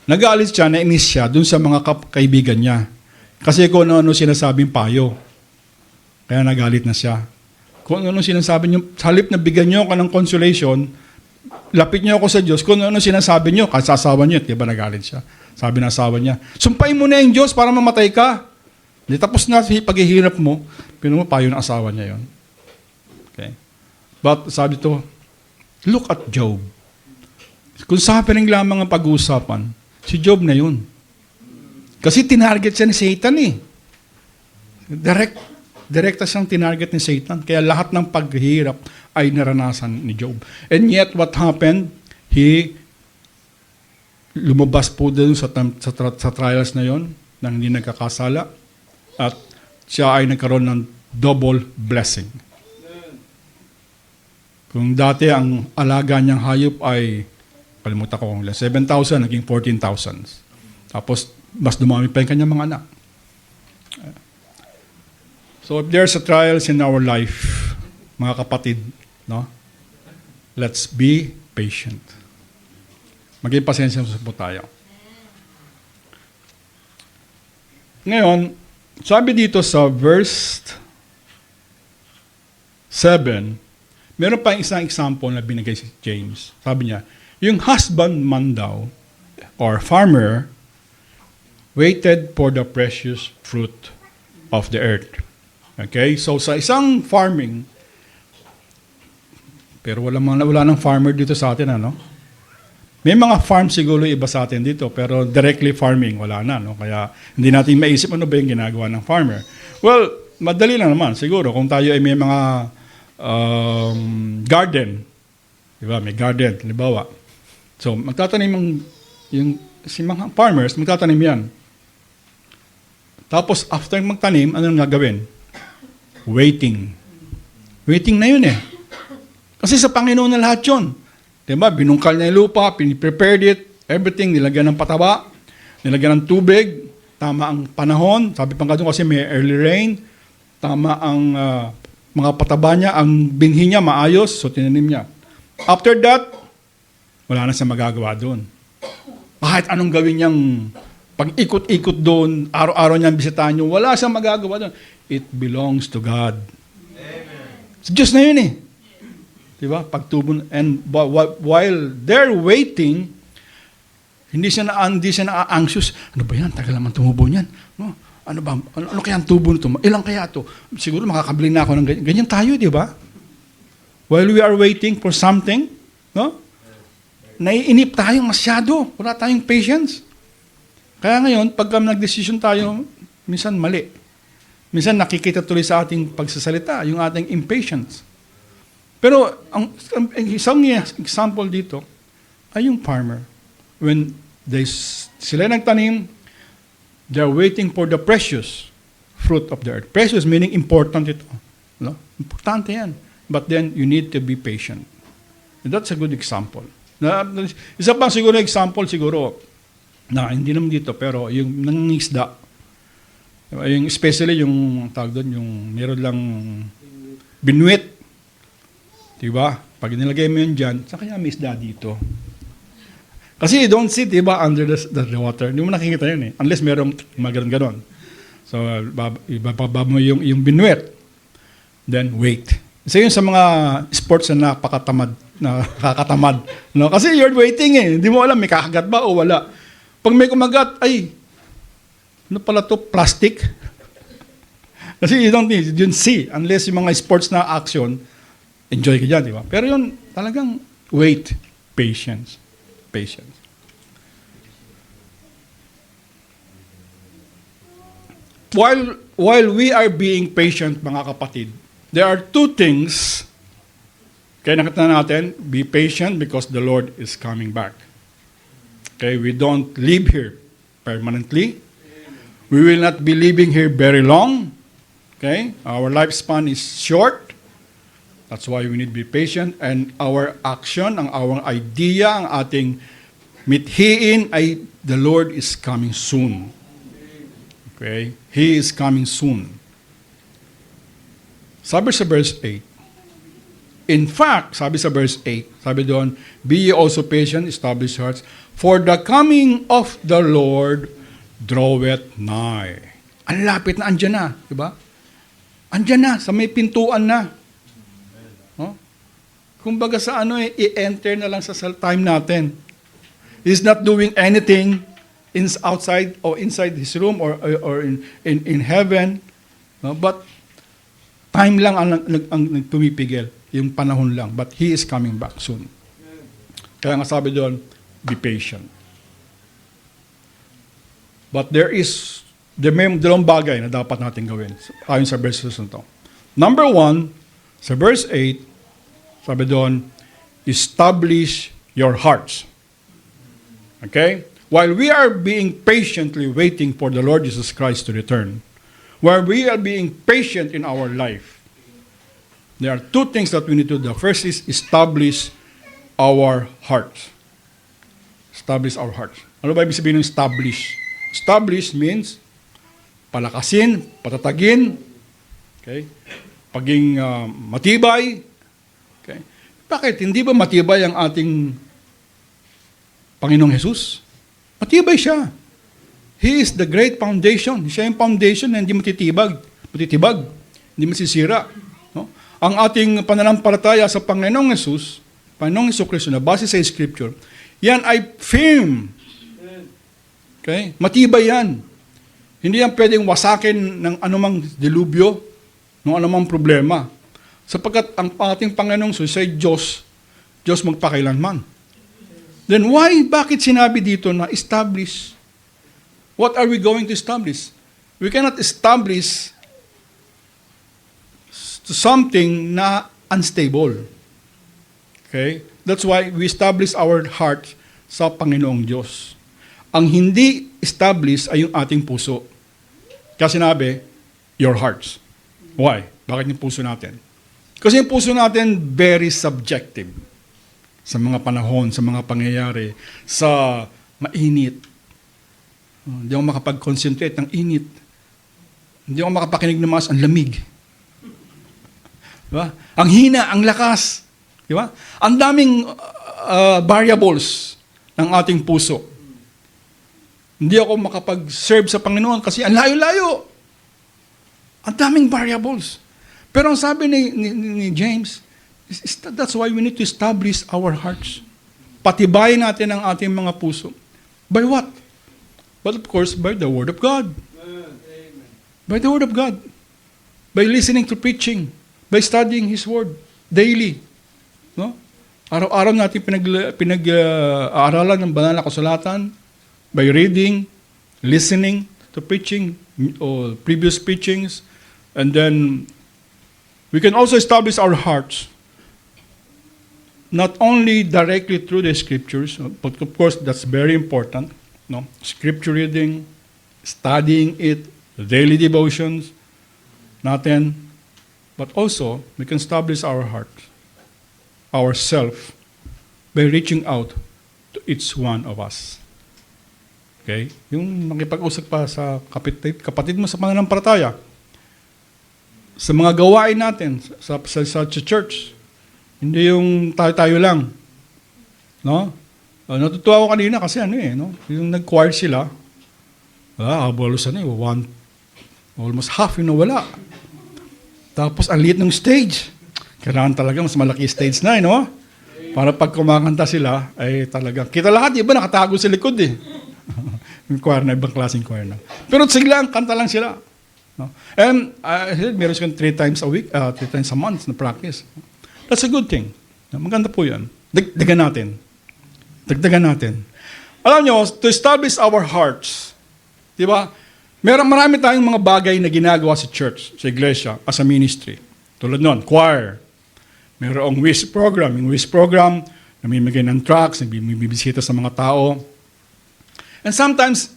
Nag-aalis siya, nainis siya dun sa mga kaibigan niya. Kasi kung ano sinasabing payo. Kaya nagalit na siya. Kung ano sinasabi niyo, sa halip na bigyan niyo ka ng consolation, lapit niyo ako sa Diyos, kung ano sinasabi niyo, kasi asawa niyo, diba nagalit siya. Sabi ng asawa niya, sumpain mo na yung Diyos para mamatay ka. Di tapos na paghihirap mo, pinumapayo ng asawa niya yon. Okay. But sabi to, look at Job. Kung suffering lamang ang pag-uusapan, si Job na yun. Kasi tinarget siya ni Satan eh. Direkta siyang tinarget ni Satan. Kaya lahat ng paghihirap ay naranasan ni Job. And yet, what happened? Lumabas po doon sa trials na yon, nang hindi nagkakasala. At siya ay nagkaroon ng double blessing. Kung dati ang alaga niyang hayop ay, kalimutan ko kung 7,000, naging 14,000. Tapos, mas dumami pa yung kanyang mga anak. So, if there's a trials in our life, mga kapatid, no? Let's be patient. Maging pasensya po tayo. Ngayon, sabi dito sa verse 7, meron pa isang example na binigay si James. Sabi niya, yung husbandman daw, or farmer, waited for the precious fruit of the earth. Okay? So, sa isang farming, pero wala ng farmer dito sa atin, ano? May mga farm siguro iba sa atin dito, pero directly farming, wala na, no? Kaya hindi natin maisip ano ba yung ginagawa ng farmer. Well, madali lang naman, siguro, kung tayo ay may mga garden, di ba? May garden, halimbawa. So, magtatanim si mga farmers, magtatanim yan. Tapos, after magtanim, ano nang gagawin? Waiting. Waiting na yun eh. Kasi sa Panginoon na lahat yun. Diba? Binungkal niya yung lupa, prepared it, everything, nilagyan ng pataba, nilagyan ng tubig, tama ang panahon, sabi pa nga doon kasi may early rain, tama ang mga pataba niya, ang binhi niya maayos, so tinanim niya. After that, wala na siya magagawa doon. Kahit anong gawin niyang pag-ikot-ikot doon, araw-araw niyang bisitahin niyo, wala siyang magagawa doon. It belongs to God. Amen. Sa Diyos na yun eh. Diba? Pagtubo, and while they're waiting, hindi siya na-anxious. Ano ba yan? Tagal naman tumubo niyan. No? Ano ba? Ano kaya ang tubo nito? Ilang kaya ito? Siguro makakabili na ako ng ganyan. Ganyan tayo, di ba? While we are waiting for something, no? Naiinip tayo masyado. Wala tayong patience. Kaya ngayon, pagka nag-decision tayo, minsan mali. Minsan nakikita tuloy sa ating pagsasalita, yung ating impatience. Pero ang isang example dito ay yung farmer. When sila nagtanim, they're waiting for the precious fruit of the earth. Precious meaning important ito. No? Importante yan. But then you need to be patient. And that's a good example. Isa pang siguro example siguro na hindi naman dito pero yung nangingisda. Yung especially yung tawag doon yung meron lang binuwit. Diba? Pag nilagay mo yun dyan, saan kaya may isda dito? Kasi you don't see, diba, under the water. Hindi mo nakikita yun eh. Unless merong maganon-ganon. So, ibababa mo yung binuwet. Then, wait. Isa yun sa mga sports na nakakatamad. No? Kasi you're waiting eh. Hindi mo alam, may kakagat ba o wala. Pag may kumagat, ay, ano pala to? Plastic? Kasi you don't see. Unless yung mga sports na action, enjoy ka dyan, di ba? Pero yun, talagang wait, patience. While we are being patient, mga kapatid, there are two things. Kaya nakita natin, be patient because the Lord is coming back. Okay, we don't live here permanently. We will not be living here very long. Okay, our lifespan is short. That's why we need to be patient, and our action, ang our idea, ang ating mithiin ay the Lord is coming soon. Okay? He is coming soon. Sabi sa verse 8. In fact, sabi sa verse 8, sabi doon, be ye also patient, establish hearts, for the coming of the Lord draweth nigh. Ang lapit na, andyan na. Diba? Andyan na, sa may pintuan na. Kumbaga sa i-enter na lang sa time natin. He's not doing anything outside or inside his room or in heaven. No? But time lang ang pumipigil. Yung panahon lang. But he is coming back soon. Kaya nga sabi doon, be patient. But there is dalawang bagay na dapat natin gawin ayon sa verses na ito. Number 1, sa verse 8, sabi doon, establish your hearts. Okay? While we are being patiently waiting for the Lord Jesus Christ to return, while we are being patient in our life, There are two things that we need to do. The first is establish our hearts. Establish our hearts. Ano ba ibig sabihin ng establish? Establish means palakasin, patatagin, okay? Paging matibay. Okay? Bakit? Hindi ba matibay ang ating Panginoong Jesus? Matibay siya. He is the great foundation. Siya yung foundation na hindi matitibag, hindi masisira. No? Ang ating pananampalataya sa Panginoong Jesus, Panginoong Jesucristo na base sa Scripture, yan ay firm. Okay? Matibay yan. Hindi yan pwedeng wasakin ng anumang dilubyo, ng anumang problema. Sapagkat ang ating Panginoong Jesus ay Diyos magpakailanman. Then why, bakit sinabi dito na establish? What are we going to establish? We cannot establish something na unstable. Okay? That's why we establish our heart sa Panginoong Diyos. Ang hindi establish ay yung ating puso. Kaya sinabi, your hearts. Why? Bakit yung puso natin? Kasi yung puso natin very subjective sa mga panahon, sa mga pangyayari, sa mainit. Hindi ako makapag-concentrate ng init. Hindi ako makapakinig ng mas ang lamig. Diba? Ang hina, ang lakas. Diba? Ang daming variables ng ating puso. Hindi ako makapag-serve sa Panginoon kasi ang layo-layo. Ang daming variables. Pero ang sabi ni James, that's why we need to establish our hearts. Patibayin natin ang ating mga puso. By what? But of course, by the Word of God. Amen. By the Word of God. By listening to preaching. By studying His Word daily. No? Araw-araw natin pinag-aaralan ng banal na kasulatan. By reading, listening to preaching, or previous preachings. And then, we can also establish our hearts. Not only directly through the Scriptures, but of course, that's very important. No? Scripture reading, studying it, daily devotions, natin. But also, we can establish our heart, ourself, by reaching out to each one of us. Okay? Yung makipag-usap pa sa kapatid mo sa pananampalataya, sa mga gawain natin, sa church, hindi yung tayo-tayo lang. No? Natutuwa ako kanina kasi no? Yung nag-choir sila, halos almost half yung nawala. Tapos ang liit ng stage. Kailangan talaga mas malaki stage na, no? Para pag kumakanta sila, ay talaga, kita lahat, iba nakatago sa likod yung choir na, ibang klaseng choir na. Pero sige lang, kanta lang sila. No? And meron silang 3 times a week, 3 times a month na practice. That's a good thing. Maganda po yan. Dagdagan natin. Alam nyo, to establish our hearts, di ba? Marami tayong mga bagay na ginagawa sa church, sa iglesia, as a ministry. Tulad nun, choir. Mayroong WISH program. Yung WISH program, namimigay ng tracts, nagbibisita sa mga tao. And sometimes,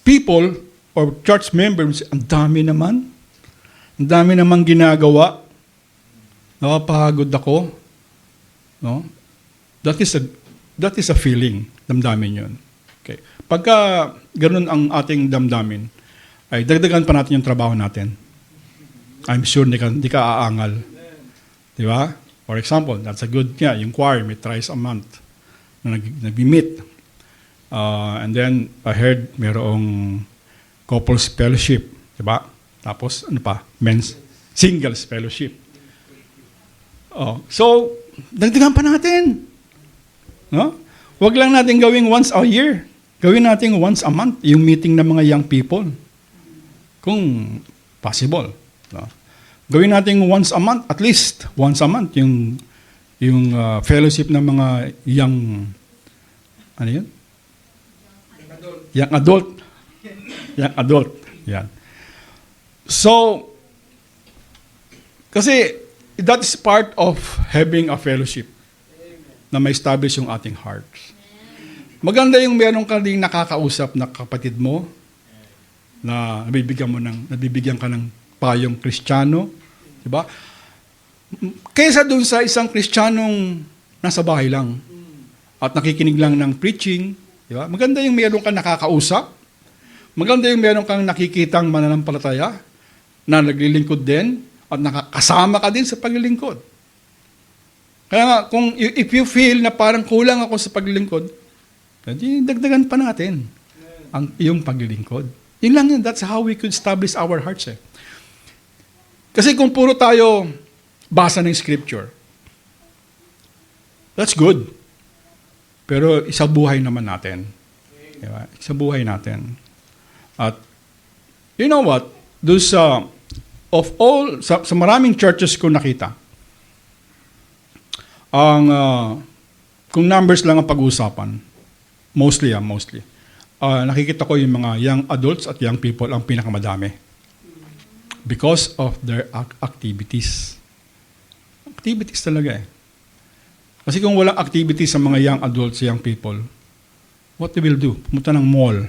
people or church members, ang dami naman ginagawa. Nakapagod ako. No? That is a feeling. Damdamin yun. Okay. Pagka ganun ang ating damdamin, ay dagdagan pa natin yung trabaho natin. I'm sure hindi ka aangal. Di ba? For example, that's a good, yung choir, may thrice a month na nag-meet. And then, I heard mayroong couples fellowship. Di ba? Tapos, men's singles fellowship. So, dagdagan pa natin. No? Huwag lang natin gawing once a year. Gawin natin once a month yung meeting ng mga young people. Kung possible. No? Gawin natin once a month, at least once a month, yung fellowship ng mga young, Young adult. Young adult. Yan. So, kasi, that is part of having a fellowship na may establish yung ating hearts. Maganda yung meron ka ding nakakausap na kapatid mo na nabibigyan ka ng payong Kristiyano, Diba? Kaysa dun sa isang Kristiyanong nasa bahay lang at nakikinig lang ng preaching, diba? Maganda yung meron kang nakakausap, maganda yung meron kang nakikitang mananampalataya na naglilingkod din at nakakasama ka din sa paglilingkod. Kaya nga, if you feel na parang kulang ako sa paglilingkod, di dagdagan pa natin ang iyong paglilingkod. Yun lang yun. That's how we could establish our hearts. Kasi kung puro tayo basa ng scripture, that's good. Pero isa buhay naman natin. Diba? Isa buhay natin. At you know what? Doon sa maraming churches ko nakita, kung numbers lang ang pag-uusapan, mostly, nakikita ko yung mga young adults at young people ang pinakamadami. Because of their activities. Activities talaga Kasi kung walang activities sa mga young adults, young people, what they will do? Pumunta ng mall.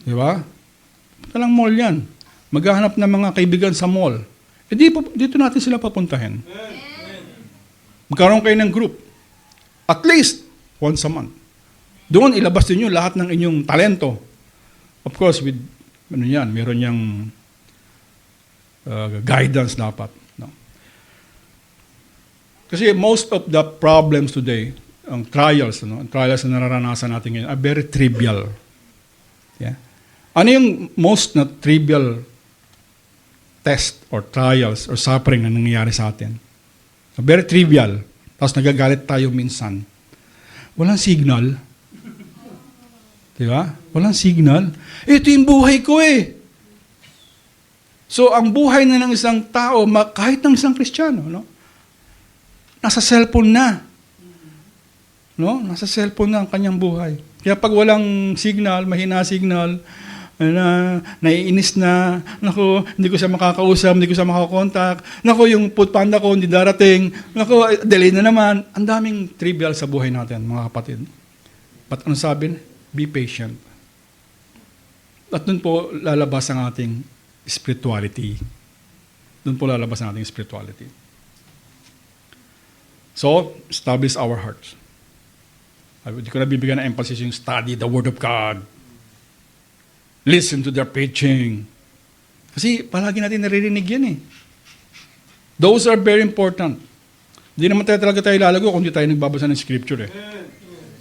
Di ba? Pumunta ng mall yan. Maghahanap ng mga kaibigan sa mall. Dito natin sila papuntahin. Magkaroon kayo ng group. At least, once a month. Doon, ilabas niyo lahat ng inyong talento. Of course, with, meron niyang guidance dapat. No? Kasi most of the problems today, ang trials na nararanasan natin ngayon, are very trivial. Yeah? Ano yung most na trivial test or trials or suffering na nangyayari sa atin? Very trivial. Tapos nagagalit tayo minsan. Walang signal. Diba? Walang signal. Ito yung buhay ko So, ang buhay na ng isang tao, kahit ng isang Kristiyano, no? Nasa cellphone na. No? Nasa cellphone na ang kanyang buhay. Kaya pag walang signal, mahina signal, naiinis na, naku, hindi ko siya makakausap, hindi ko siya makakontak, naku, yung foodpanda ko hindi darating, naku, delay na naman. Ang daming trivial sa buhay natin, mga kapatid. But ano sabi? Be patient. At doon po lalabas ang ating spirituality. Doon po lalabas ang ating spirituality. So, establish our hearts. Hindi ko na bibigyan ng emphasis yung study the Word of God. Listen to their preaching. Kasi palagi natin naririnig yan Those are very important. Hindi naman talaga tayo lalago kung hindi tayo nagbabasa ng scripture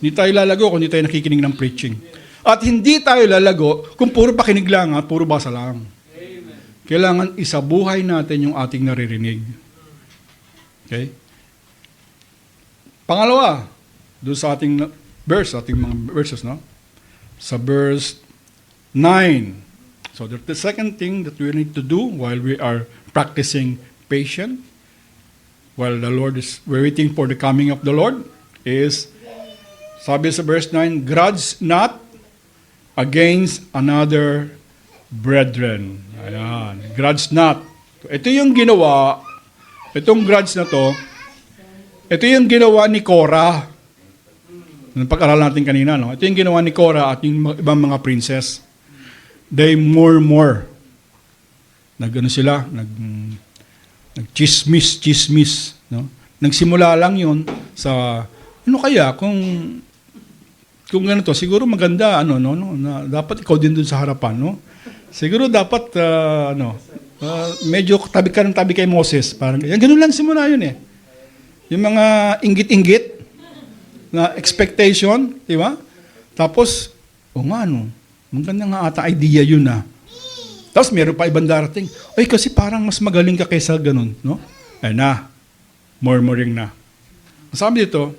Hindi tayo lalago kung hindi tayo nakikinig ng preaching. At hindi tayo lalago kung puro pakinig lang at puro basa lang. Kailangan isabuhay natin yung ating naririnig. Okay? Pangalawa, doon sa ating verse, ating mga verses, no? Sa verse 9. So the second thing that we need to do while we are practicing patience, while we're waiting for the coming of the Lord, is, sabi sa verse 9, grudge not against another brethren. Ayan, grudge not. Ito yung ginawa, itong grudge na to, ito yung ginawa ni Korah. Nung pag-aral natin kanina, no? Ito yung ginawa ni Korah at yung ibang mga princess. They murmur. Nag-chismis, no? Nagsimula lang yun sa, kung ganito, siguro maganda, na dapat ikaw din dun sa harapan, no? Siguro dapat, medyo tabi ka ng tabi kay Moses. Parang, ganun lang simula yun Yung mga inggit-inggit na expectation, di ba? Tapos, maganda nga ata idea yun Tapos meron pa ibang darating, kasi parang mas magaling ka kaysa ganun, no? Murmuring na. Sabi dito,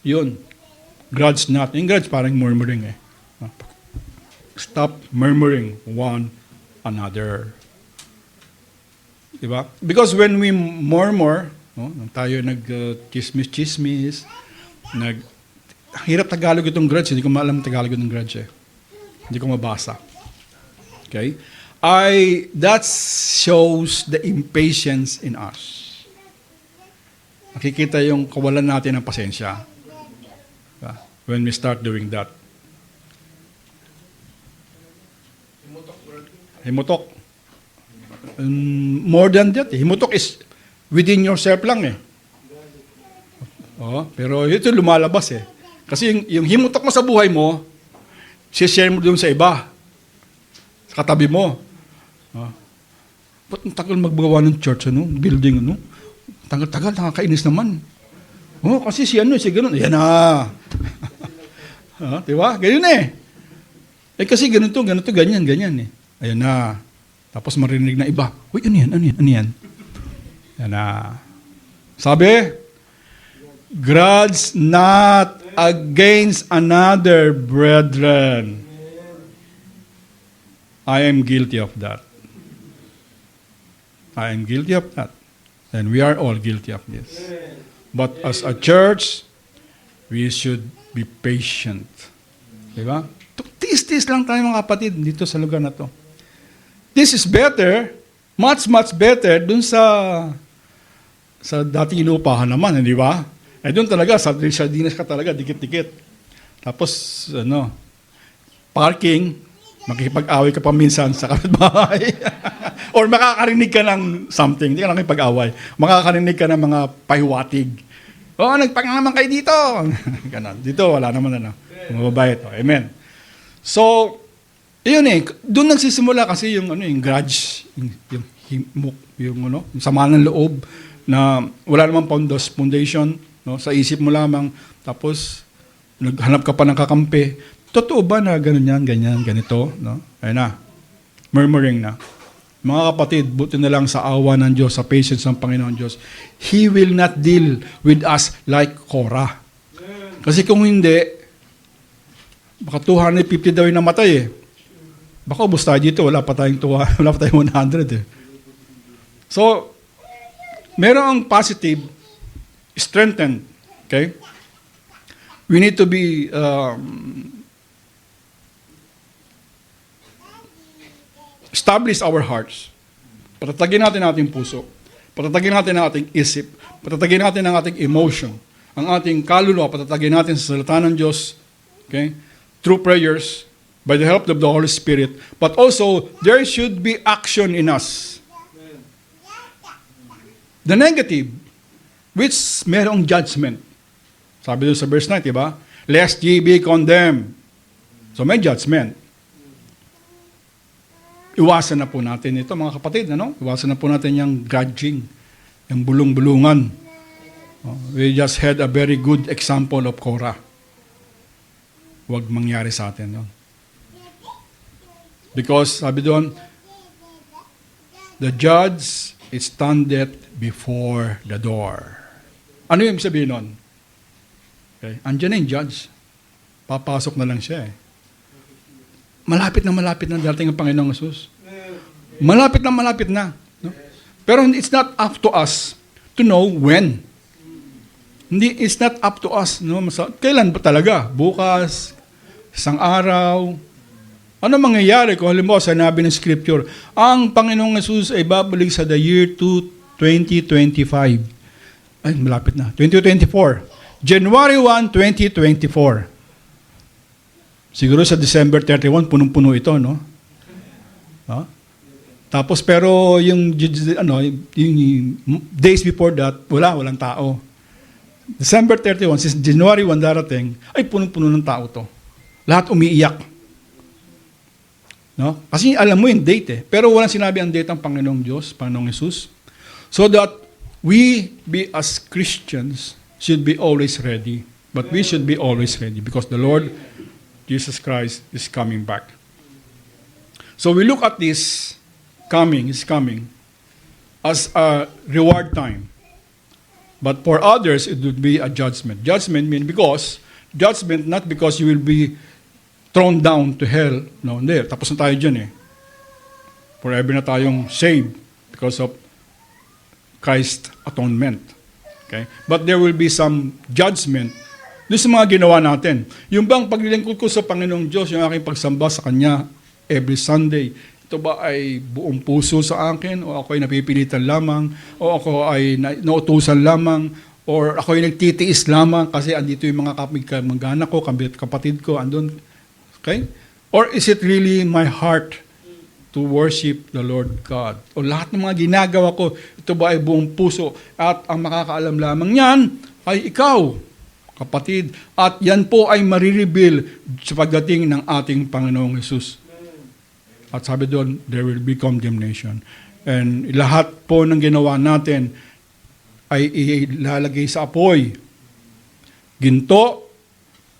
yun, grudge not. Yung grudge parang murmuring Stop murmuring one another. Diba? Because when we murmur, tayo nag-chismis, hirap Tagalog itong grudge. Hindi ko maalam Tagalog itong grudge Hindi ko mabasa. Okay? That shows the impatience in us. Nakikita yung kawalan natin ng pasensya. When we start doing that. Himutok. More than that, himutok is within yourself lang eh. Pero ito lumalabas eh. Kasi yung himutok mo sa buhay mo, share mo doon sa iba. Sa katabi mo. Ba't ang tagal magbawa ng church, building, Tagal-tagal, nakakainis naman. Kasi si ganun. Yan na. Diba? Ganyan eh. Kasi ganito, ganyan eh. Ayan na. Tapos marinig na iba. Uy, ano yan? Yan na. Sabi, grudge not against another, brethren. I am guilty of that. I am guilty of that. And we are all guilty of this. But as a church, we should be patient. Diba? Tiis-tiis lang tayo mga kapatid dito sa lugar na to. This is better, much better dun sa dating inuupahan naman, di ba? Doon talaga, sa sardinas ka talaga, dikit-dikit. Tapos, parking, makikipag-away ka pa minsan sa kapitbahay. Or makakarinig ka ng something, hindi ka nakikipag-away. Makakarinig ka ng mga pahiwatig. Nagpang naman kayo dito. Ganon. Dito, wala naman mababait. Amen. So, yun doon nagsisimula kasi yung grudge, yung himok, yung sama ng loob na wala namang foundation, sa isip mo lamang, tapos naghanap ka pa ng kakampi. Totoo ba na ganyan, ganito, Ayun na. Murmuring na. Mga kapatid, buti na lang sa awa ng Diyos, sa patience ng Panginoon Diyos, He will not deal with us like Korah. Kasi kung hindi, baka 250 daw yung namatay eh. Baka ubos tayo dito, wala pa tayong 100 eh. So, merong positive, strengthened, okay? We need to be establish our hearts. Patatagin natin ang ating puso. Patatagin natin ang ating isip. Patatagin natin ang ating emotion. Ang ating kaluluwa, patatagin natin sa salita ng Diyos. Okay? Through prayers, by the help of the Holy Spirit. But also, there should be action in us. The negative, which merong judgment. Sabi doon sa verse 9, diba? Lest ye be condemned. So may judgment. Iwasan na po natin ito, mga kapatid. Iwasan na po natin yung grudging, yung bulong-bulungan. We just had a very good example of Korah. Huwag mangyari sa atin yun. Because, sabi doon, the judge is standeth before the door. Ano yung sabihin nun? Okay. Andiyan na yung judge. Papasok na lang siya eh. Malapit na darating ang Panginoong Hesus. Malapit na. No? Pero it's not up to us to know when. It's not up to us. Kailan ba talaga? Bukas? Isang araw? Ano mangyayari kung halimbawa sinabi ng Scripture, ang Panginoong Hesus ay babalik sa the year 2025. Ay, malapit na. 2024. January 1, 2024. Siguro sa December 31, punong-puno ito, no? Tapos, pero yung days before that, walang tao. December 31, since January 1 darating, ay punong-puno ng tao to. Lahat umiiyak. No? Kasi alam mo yung date eh. Pero walang sinabi ang date ng Panginoong Diyos, Panginoong Hesus. So that we as Christians should be always ready. But we should be always ready because the Lord Jesus Christ is coming back. So we look at this His coming, as a reward time. But for others, it would be a judgment. Judgment not because you will be thrown down to hell. No, hindi. Tapos na tayo dyan eh. Forever na tayong saved because of Christ's atonement. Okay? But there will be some judgment doon sa mga ginawa natin. Yung bang paglilingkod ko sa Panginoong Diyos, yung aking pagsamba sa Kanya every Sunday, ito ba ay buong puso sa akin? O ako ay napipilitan lamang? O ako ay nautusan lamang? Or ako ay nagtitiis lamang kasi andito yung mga kamag-anak ko, kapatid ko, andun? Okay? Or is it really my heart to worship the Lord God. O lahat ng mga ginagawa ko, ito ba ay buong puso? At ang makakaalam lamang yan ay ikaw, kapatid. At yan po ay marireveal sa pagdating ng ating Panginoong Jesus. At sabi doon, there will be condemnation. And lahat po ng ginawa natin ay ilalagay sa apoy. Ginto,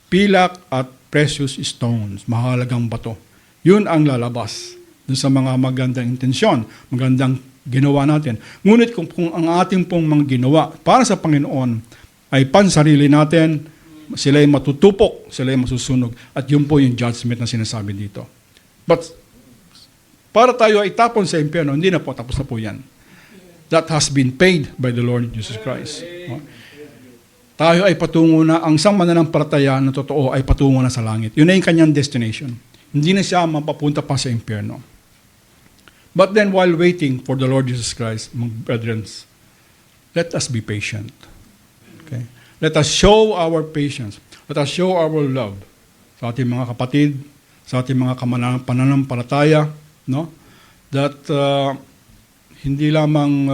pilak, at precious stones, mahalagang bato. Yun ang lalabas dun sa mga magandang intensyon, magandang ginawa natin. Ngunit kung ang ating pong mga ginawa para sa Panginoon ay pansarili natin, sila ay matutupok, sila ay masusunog. At yun po yung judgment na sinasabi dito. But para tayo ay tapon sa impyerno, hindi na po, tapos na po yan. That has been paid by the Lord Jesus Christ. Tayo ay patungo na, ang isang mananampalataya na totoo ay patungo na sa langit. Yun na yung kanyang destination. Hindi na siya mapapunta pa sa impyerno. But then while waiting for the Lord Jesus Christ, mga brethren, let us be patient. Okay? Let us show our patience. Let us show our love sa ating mga kapatid, sa ating mga pananampalataya, no? That hindi lamang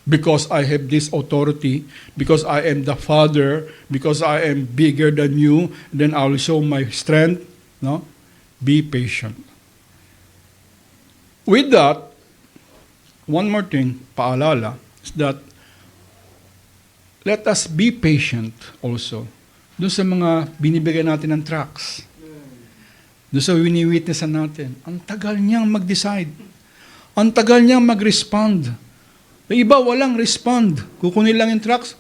because I have this authority, because I am the Father, because I am bigger than you, then I will show my strength. No? Be patient. With that, one more thing, paalala, is that let us be patient also doon sa mga binibigay natin ng tracts. Doon sa wini-witnessan natin. Ang tagal niyang mag-decide. Ang tagal niyang mag-respond. Yung iba walang respond. Kukunin lang yung tracts.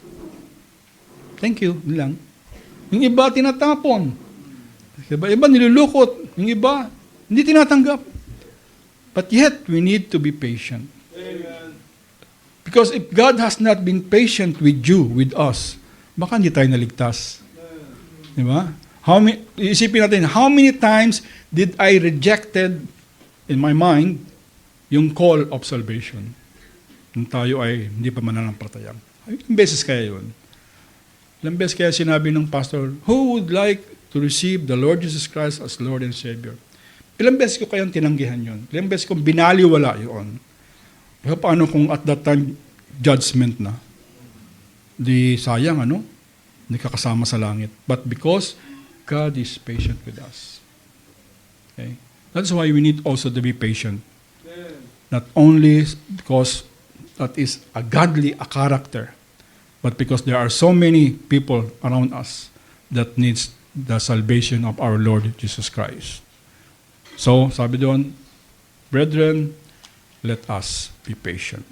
Thank you. Yun lang. Yung iba tinatapon. Yung iba nilulukot. Yung iba hindi tinatanggap. But yet, we need to be patient. Amen. Because if God has not been patient with you, with us, baka hindi tayo naligtas. Di ba? Isipin natin, how many times did I rejected in my mind yung call of salvation? Nung tayo ay hindi pa mananampalataya. Ilang beses kaya yun? Ilang beses kaya sinabi ng pastor, who would like to receive the Lord Jesus Christ as Lord and Savior? Ilang beses ko kayang tinanggihan yun? Ilang beses kong binaliwala yun? Pero paano kung at that time, judgment na? Di sayang, ano? Hindi kakasama sa langit. But because God is patient with us. Okay? That's why we need also to be patient. Not only because that is a godly character, but because there are so many people around us that needs the salvation of our Lord Jesus Christ. So, sabi doon, brethren, let us be patient.